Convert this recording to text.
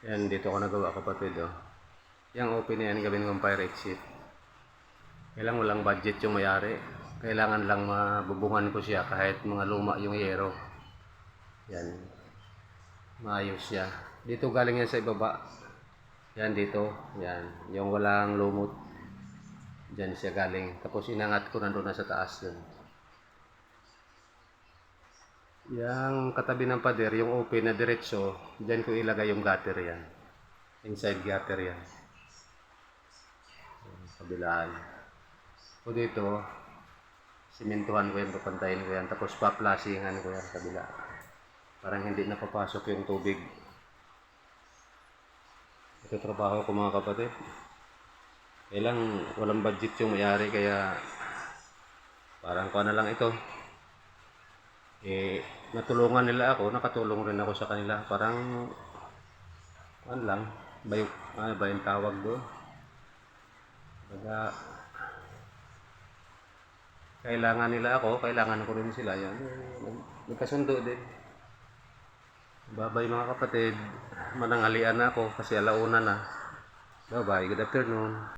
Yan, dito ako nagawa kapatid, oh. Yung open na yan, gawin kong fire exit. Kailangan walang budget yung mayari. Kailangan lang mabubungan ko siya kahit mga luma yung yero. Yan. Maayos siya. Dito galing yan sa ibaba. Yan dito. Yan. Yung walang lumot. Diyan siya galing. Tapos inangat ko na doon sa taas yun. Yang katabi ng pader, yung open na diretso, diyan ko ilagay yung gutter yan. Inside gutter yan. Kabilaan. O dito, simentuhan ko yan, papantayin ko yan, tapos paplasingan ko yan kabila. Parang hindi napapasok yung tubig. Ito trabaho ko mga kapatid. Kailang walang budget yung mayari, kaya parang kuha na lang ito. Natulungan nila ako, nakatulong rin ako sa kanila. Parang ano lang, bayok, ano ba yung tawag doon? Baga, kailangan nila ako, kailangan ko rin sila. Yan, nagkasundo din. Bye-bye mga kapatid. Mananghalian na ako kasi alauna na. Bye-bye, good afternoon.